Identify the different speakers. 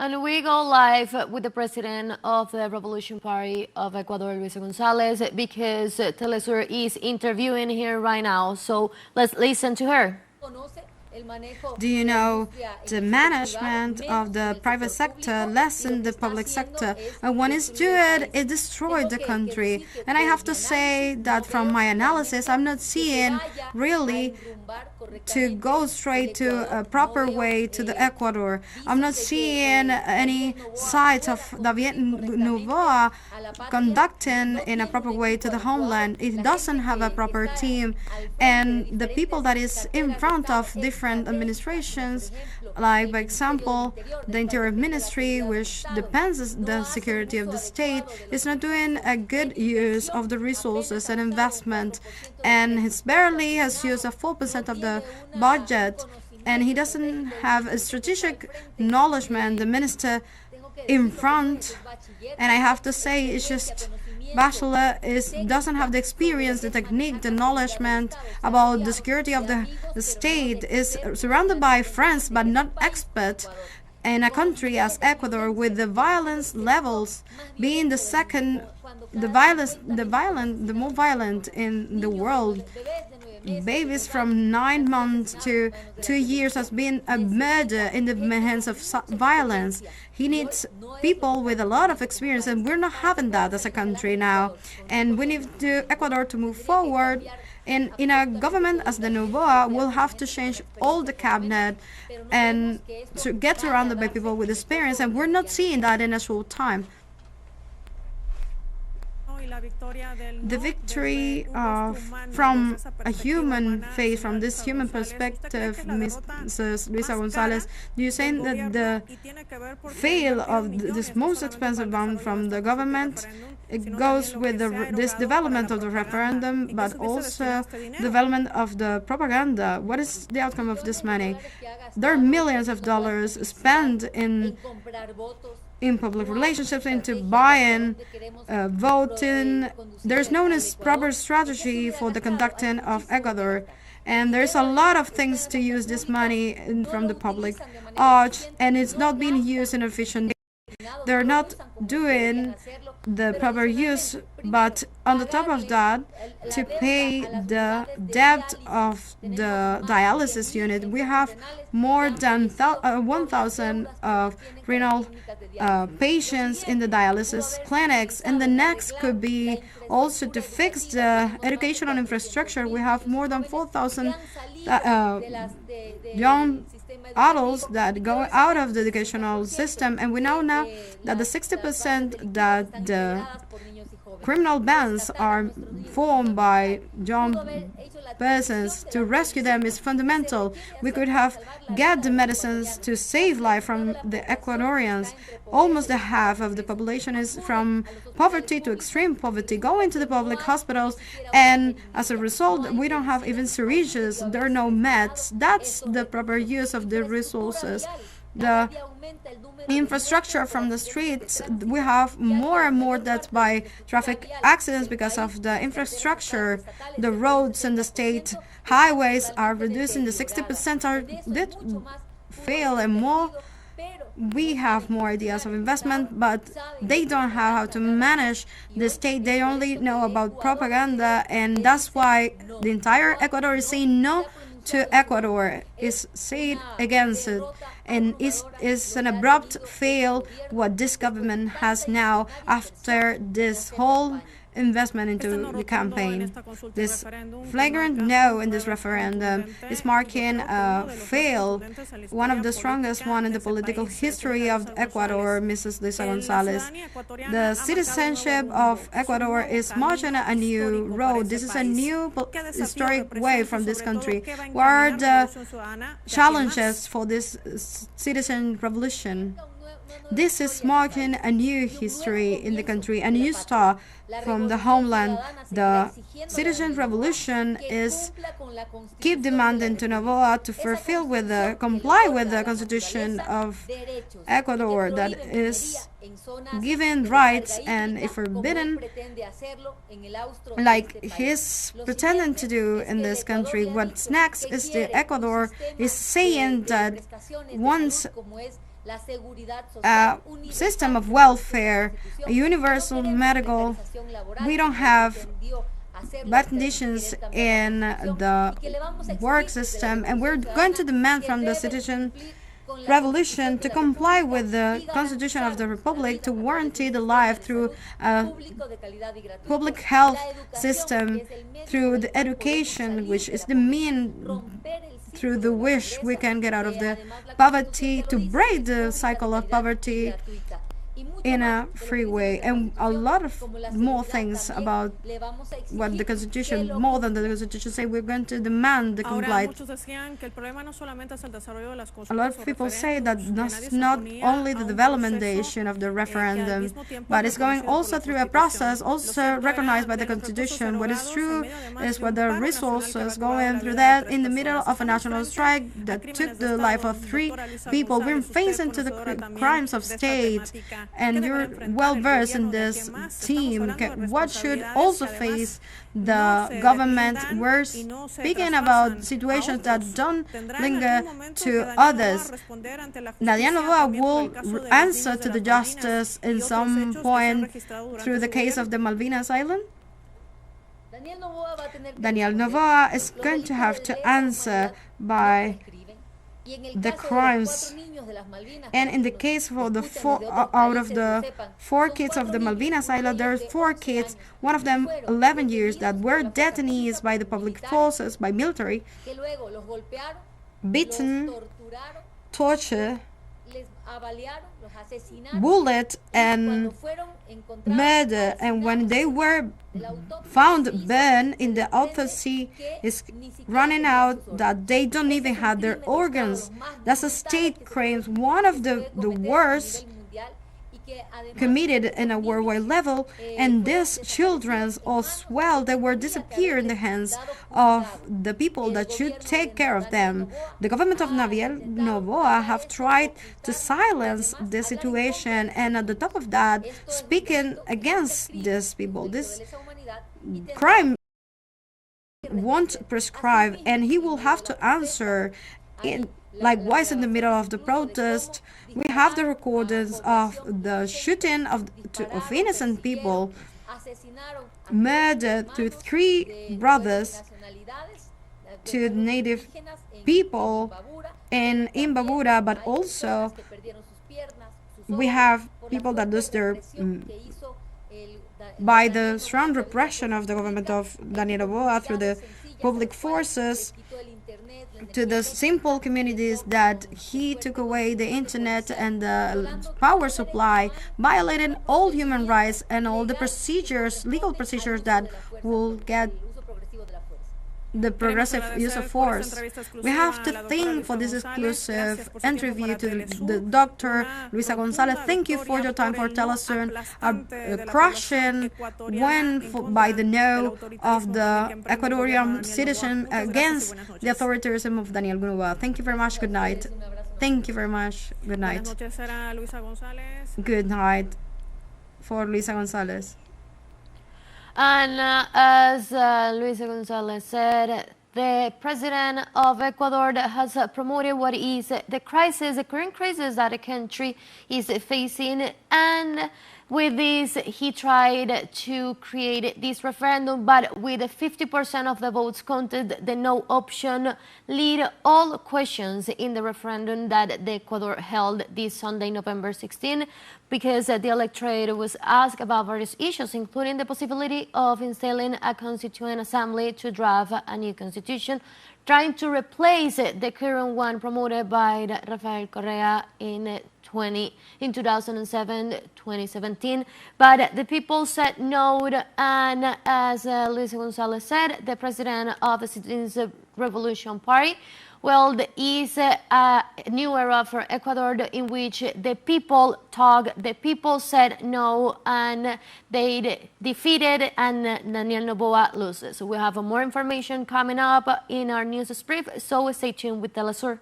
Speaker 1: And we go live with the president of the Revolution Party of Ecuador, Luisa Gonzalez, because TeleSUR is interviewing here right now. So let's listen to her.
Speaker 2: Do you know the management of the private sector less than the public sector? And when it's do it, it destroyed the country. And I have to say that from my analysis, I'm not seeing really to go straight to a proper way to the Ecuador. I'm not seeing any sides of Daniel Noboa conducting in a proper way to the homeland. It doesn't have a proper team, and the people that is in front of different administrations, like by example the Interior Ministry, which depends on the security of the state, is not doing a good use of the resources and investment, and he barely has used a 4% of the budget, and he doesn't have a strategic acknowledgement, the minister in front. And I have to say, it's just Bachelor doesn't have the experience, the technique, the acknowledgement about the security of the state, is surrounded by friends but not expert in a country as Ecuador, with the violence levels being the more violent in the world. Babies from 9 months to 2 years has been a murder in the hands of violence. He needs people with a lot of experience, and we're not having that as a country now. And we need Ecuador to move forward. And in a government as the Noboa, we'll have to change all the cabinet and to get surrounded by people with experience, and we're not seeing that in a short time. The victory from a human face, from this human perspective, Mrs. Luisa González, do you say that the fail of this most expensive bond from the government, it goes with this development of the referendum, but also development of the propaganda? What is the outcome of this money? There are millions of dollars spent in public relationships, into buying, voting. There's no proper strategy for the conducting of Ecuador, and there's a lot of things to use this money from the public arch, and it's not being used in an efficient way. They're not doing the proper use, but on the top of that, to pay the debt of the dialysis unit, we have more than 1,000 of renal patients in the dialysis clinics, and the next could be also to fix the educational infrastructure. We have more than 4,000 young adults that go out of the educational system, and we now know that the 60% that the criminal bands are formed by young persons. To rescue them is fundamental. We could have get the medicines to save life from the Ecuadorians. Almost the half of the population is from poverty to extreme poverty, going to the public hospitals, and as a result, we don't have even syringes. There are no meds. That's the proper use of the resources. The infrastructure from the streets, we have more and more deaths by traffic accidents because of the infrastructure. The roads and the state highways are reducing. The 60% did fail, and more. We have more ideas of investment, but they don't have how to manage the state. They only know about propaganda, and that's why the entire Ecuador is saying no to Ecuador, is saying against it, and is an abrupt fail what this government has now after this whole investment into the campaign. This flagrant no in this referendum is marking a fail, one of the strongest one in the political history of Ecuador, Mrs. Luisa González. The citizenship of Ecuador is marching a new road. This is a new historic way from this country. What are the challenges for this citizen revolution? This is marking a new history in the country, a new star from the homeland. The citizen revolution is keep demanding to Noboa to comply with the constitution of Ecuador, that is giving rights and if forbidden, like he's pretending to do in this country. What's next is the Ecuador is saying that once a system of welfare, a universal medical. We don't have bad conditions in the work system, and we're going to demand from the citizen revolution to comply with the Constitution of the Republic to guarantee the life through a public health system, through the education, which is the mean through the which we can get out of the poverty, to break the cycle of poverty in a free way, and a lot of more things about what the Constitution, more than the Constitution, say. We're going to demand the compliance. A lot of people say that that's not only the developmentation of the referendum, but it's going also through a process also recognized by the Constitution. What is true is what the resources going through that in the middle of a national strike that took the life of 3 people. We're facing to the crimes of state, and you're well versed in this team. What should also face the government? We're speaking about situations that don't linger to others. Daniel Noboa will answer to the justice in some point through the case of the Malvinas Island. Daniel Noboa is going to have to answer by the crimes, and in the case for the out of the 4 kids of the Malvinas Island, there are 4 kids, one of them 11 years, that were detainees by the public forces, by military, beaten, tortured, bullet, and murder. And when they were found burned in the autopsy is running out that they don't even have their organs. That's a state crime, one of the worst committed in a worldwide level, and these children as well, they were disappeared in the hands of the people that should take care of them. The government of Daniel Noboa have tried to silence the situation, and at the top of that, speaking against these people. This crime won't prescribe, and he will have to answer in. Likewise, in the middle of the protest, we have the recordings of the shooting of innocent people, murder to 3 brothers, to native people in Imbabura, but also we have people that lose their by the strong repression of the government of Daniel Noboa through the public forces, to the simple communities that he took away the internet and the power supply, violating all human rights and all the procedures, legal procedures that will get the progressive use of force. We have to thank for this exclusive interview to the Dr. Luisa Gonzalez. Thank you for your time for TeleSUR. A crushing win by the no of the Ecuadorian citizen against the authoritarianism of Daniel Noboa. Thank you very much. Good night. Thank you very much. Good night. Good night for Luisa Gonzalez.
Speaker 1: And as Luisa Gonzalez said, the president of Ecuador has promoted what is the crisis, the current crisis that the country is facing, and with this, he tried to create this referendum, but with 50% of the votes counted, the no option lead all questions in the referendum that the Ecuador held this Sunday, November 16, because the electorate was asked about various issues, including the possibility of installing a constituent assembly to draft a new constitution, trying to replace the current one promoted by Rafael Correa in 2007-2017, but the people said no, and as Luisa Gonzalez said, the president of the Citizens Revolution Party, well, there is a new era for Ecuador in which the people talk, the people said no, and they defeated, and Daniel Noboa loses. So we have more information coming up in our news brief, so stay tuned with TeleSUR.